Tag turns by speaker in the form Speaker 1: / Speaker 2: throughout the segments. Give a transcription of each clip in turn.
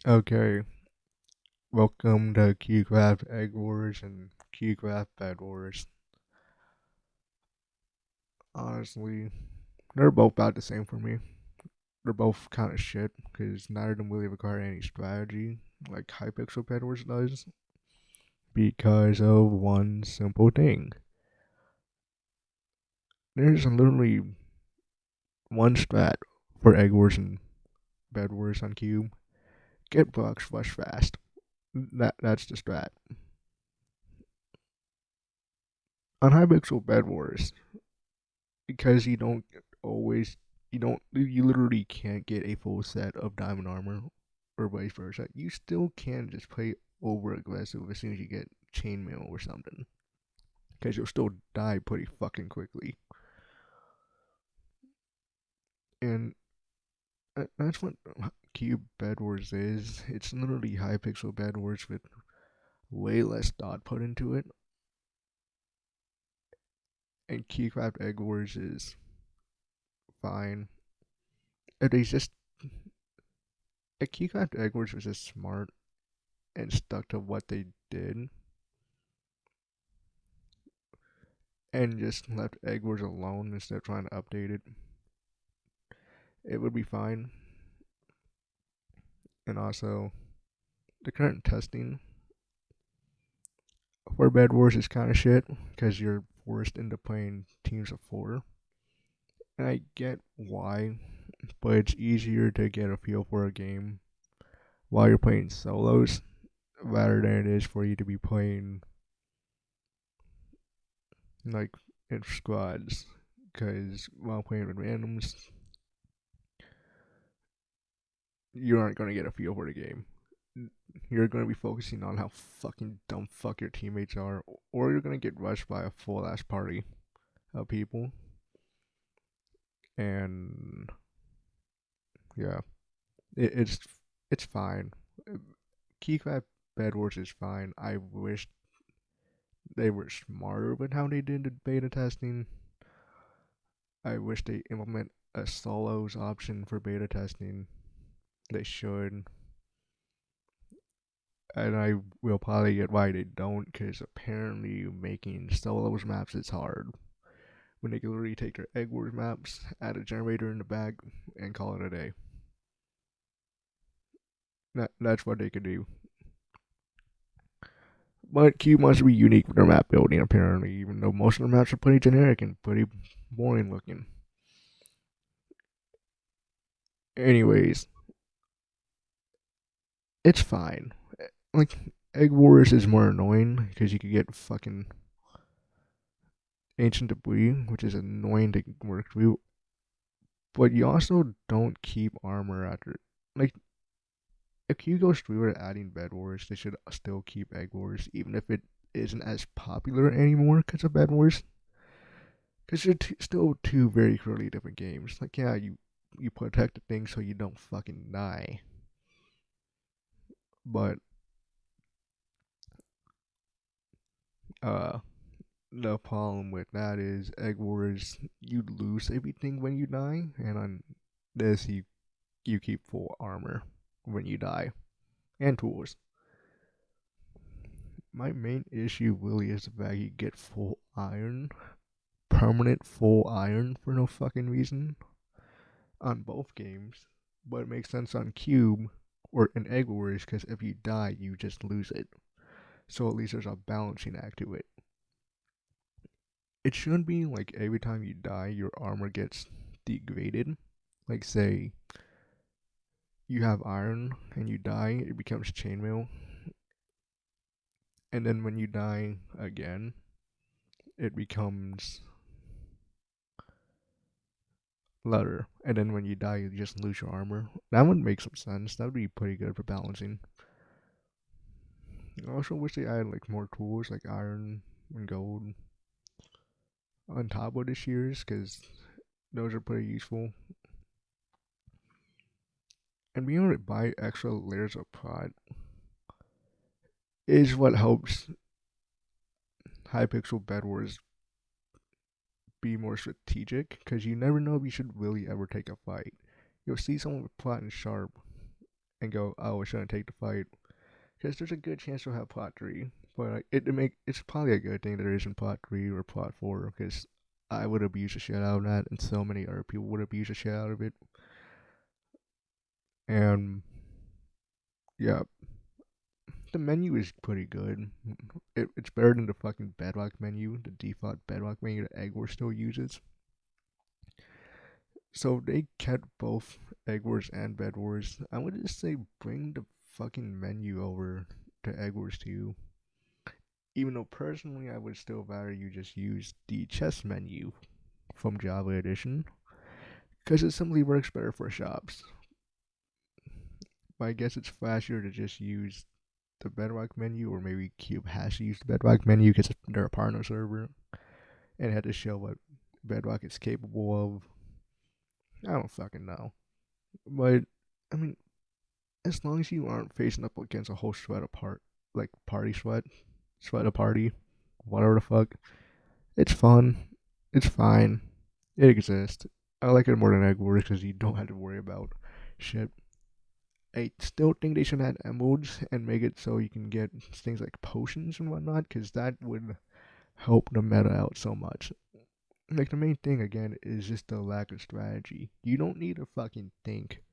Speaker 1: Okay, welcome to Cubecraft Bedwars and Cubecraft Bedwars. Honestly, they're both about the same for me. They're both kind of shit because neither of them really require any strategy like Hypixel Bedwars does because of one simple thing. There's literally one strat for Egg Wars and Bed Wars on Cube. Get blocks flush fast. That's the strat. On Hypixel Bed Wars, because you literally can't get a full set of diamond armor or vice versa. You still can just play over aggressive as soon as you get chainmail or something, because you'll still die pretty fucking quickly. And that's what Cube Bed Wars is. It's literally high pixel Bed Wars with way less thought put into it. And Keycraft Egg Wars is fine. They just Keycraft Egg Wars was just smart and stuck to what they did and just left Egg Wars alone instead of trying to update it, it would be fine. And also, the current testing for Bed Wars is kind of shit because you're forced into playing teams of four. And I get why, but it's easier to get a feel for a game while you're playing solos rather than it is for you to be playing like in squads. Because while playing with randoms, you aren't going to get a feel for the game. You're going to be focusing on how fucking dumb fuck your teammates are, or you're going to get rushed by a full ass party of people. And yeah, it's fine. Keycraft Bedwars is fine. I wish they were smarter with how they did the beta testing. I wish they implement a solos option for beta testing. They should. And I will probably get why they don't, because apparently making solos maps is hard. When they can literally take their Egg Wars maps, add a generator in the back, and call it a day. That's what they could do. But Cube must be unique with their map building, apparently, even though most of the maps are pretty generic and pretty boring looking. Anyways, it's fine. Like, Egg Wars is more annoying because you could get fucking ancient debris, which is annoying to work through. But you also don't keep armor after. Like, if you go through it adding Bed Wars, they should still keep Egg Wars, even if it isn't as popular anymore because of Bed Wars. Because they're still two very clearly different games. Like, yeah, you protect the thing so you don't fucking die. But uh the problem with that is Egg Wars you lose everything when you die, and on this you keep full armor when you die. And tools. My main issue really is the fact you get full iron. Permanent full iron for no fucking reason on both games. But it makes sense on Cube or in Egg Wars because if you die, you just lose it. So at least there's a balancing act to it. It shouldn't be like every time you die, your armor gets degraded. Like, say, you have iron and you die, it becomes chainmail. And then when you die again, it becomes leather. And then when you die, you just lose your armor. That would make some sense. That would be pretty good for balancing. I also wish they added like more tools like iron and gold on top of the shears because those are pretty useful. And being able to buy extra layers of prod is what helps Hypixel Bedwars be more strategic because you never know if you should really ever take a fight. You'll see someone with plot and sharp, and go, oh, it shouldn't take the fight, because there's a good chance we'll have plot three. But like, it's probably a good thing there isn't plot three or plot four, because I would abuse the shit out of that, and so many other people would abuse the shit out of it. And yeah, the menu is pretty good. It's better than the fucking Bedrock menu, the default Bedrock menu that Egg Wars still uses. So they kept both Egg Wars and Bed Wars. I would just say bring the fucking menu over to Egg Wars 2. Even though personally I would still rather you just use the chess menu from Java Edition, because it simply works better for shops. But I guess it's faster to just use the Bedrock menu, or maybe Cube has to use the Bedrock menu because they're a partner server and had to show what Bedrock is capable of. I don't fucking know. But, I mean, as long as you aren't facing up against a whole sweat apart, like party sweat, sweat a party, whatever the fuck, it's fun. It's fine. It exists. I like it more than Egg Wars because you don't have to worry about shit. I still think they should add emeralds and make it so you can get things like potions and whatnot, because that would help the meta out so much. Like, the main thing, again, is just the lack of strategy. You don't need to fucking think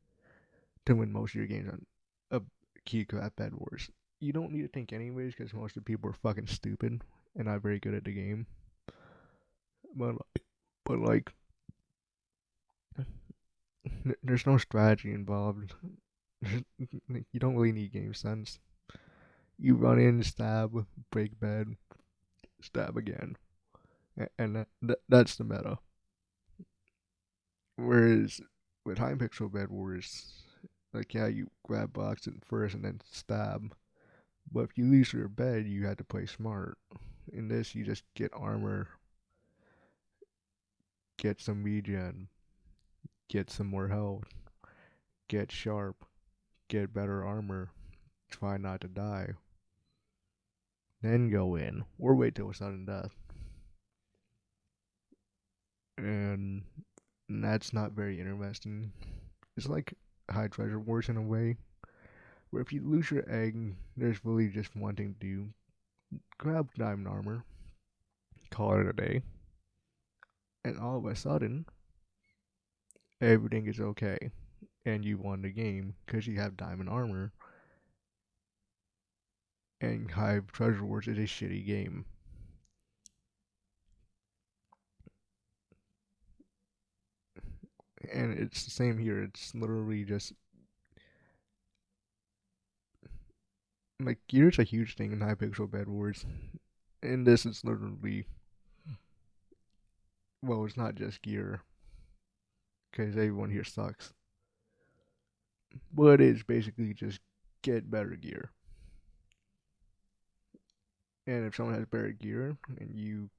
Speaker 1: to win most of your games on a Cubecraft Bedwars. You don't need to think anyways, because most of the people are fucking stupid and not very good at the game. But, but like, there's no strategy involved. You don't really need game sense. You run in, stab, break bed, stab again, and that's the meta. Whereas with High Pixel Bed Wars, like, yeah, you grab box in first and then stab. But if you lose your bed, you had to play smart. In this, you just get armor, get some regen, get some more health, get sharp, get better armor, try not to die, then go in, or wait till a sudden death. And that's not very interesting. It's like High Treasure Wars in a way, where if you lose your egg, there's really just one thing to do: grab diamond armor, call it a day, and all of a sudden, everything is okay, and you won the game because you have diamond armor. And High Treasure Wars is a shitty game. And it's the same here. It's literally just like, gear's a huge thing in Hypixel Bed Wars. In this, it's literally, well, it's not just gear because everyone here sucks, but it's basically just get better gear. And if someone has better gear and you,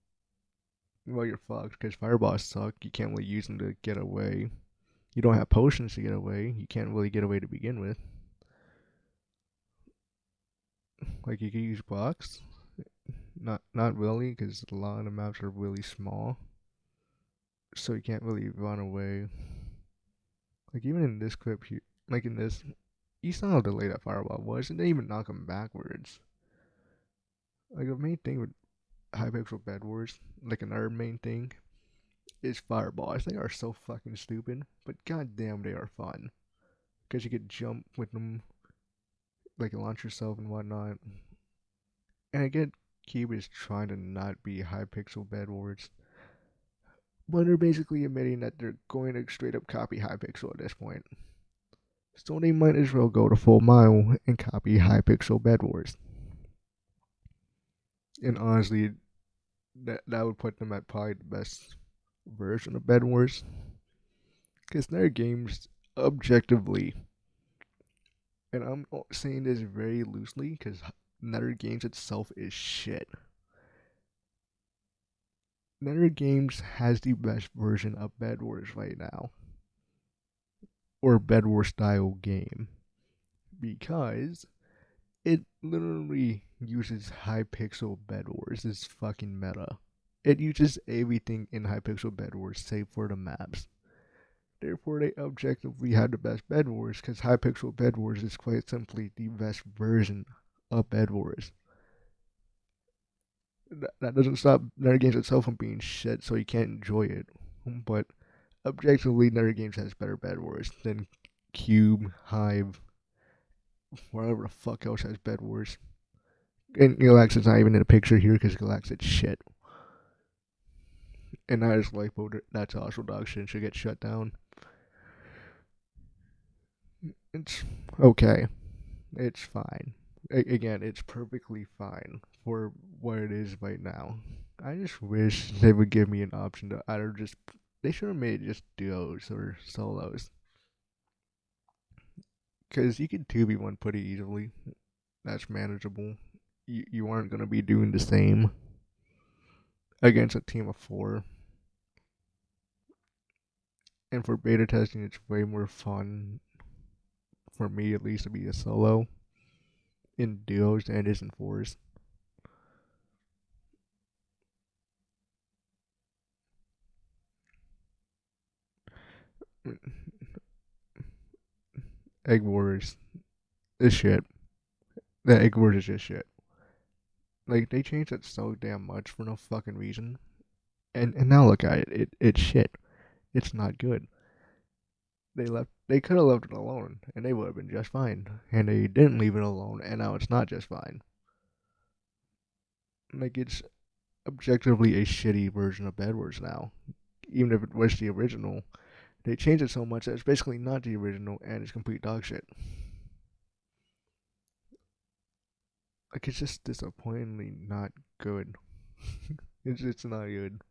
Speaker 1: well, you're fucked because fireballs suck. You can't really use them to get away. You don't have potions to get away. You can't really get away to begin with. Like, you can use blocks, not really, because a lot of the maps are really small, so you can't really run away. Like, even in this clip here, like in this, you saw how delayed that fireball was. It didn't even knock him backwards. Like, the main thing with Hypixel Bed Wars, like another main thing, is fireballs. They are so fucking stupid, but goddamn, they are fun. Because you could jump with them, like launch yourself and whatnot. And I get Cube is trying to not be Hypixel Bed Wars, but they're basically admitting that they're going to straight up copy Hypixel at this point. So they might as well go the full mile and copy Hypixel Bed Wars. And honestly, that would put them at probably the best version of Bed Wars. Because their games, objectively, and I'm saying this very loosely because Nether Games itself is shit. Nether Games has the best version of Bed Wars right now, or Bed Wars style game, because it literally uses Hypixel Bed Wars. It's fucking meta. It uses everything in Hypixel Bed Wars save for the maps. Therefore, they objectively had the best Bed Wars because Hypixel Bed Wars is quite simply the best version of Bed Wars. That doesn't stop Nether Games itself from being shit, so you can't enjoy it. But objectively, Nether Games has better Bed Wars than Cube, Hive, whatever the fuck else has Bed Wars. And Galaxy's not even in the picture here because Galaxy's shit. And that is like, that's also dog shit and should get shut down. It's okay. It's fine. Again, it's perfectly fine for what it is right now. I just wish they would give me an option to either just. They should have made just duos or solos. Because you can 2v1 pretty easily. That's manageable. You aren't going to be doing the same against a team of 4. And for beta testing, it's way more fun, for me at least, to be a solo in duos than it is in 4s. Egg Wars is shit. The Egg Wars is just shit. Like, they changed it so damn much for no fucking reason. And now look at it. It's shit. It's not good. They could have left it alone and they would have been just fine. And they didn't leave it alone and now it's not just fine. Like, it's objectively a shitty version of Bedwars now. Even if it was the original, they changed it so much that it's basically not the original and it's complete dog shit. Like, it's just disappointingly not good. It's not good.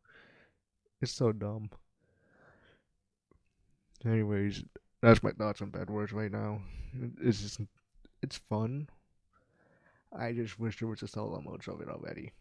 Speaker 1: It's so dumb. Anyways, that's my thoughts on Bed Wars right now. It's fun. I just wish there was a solo mode of it already.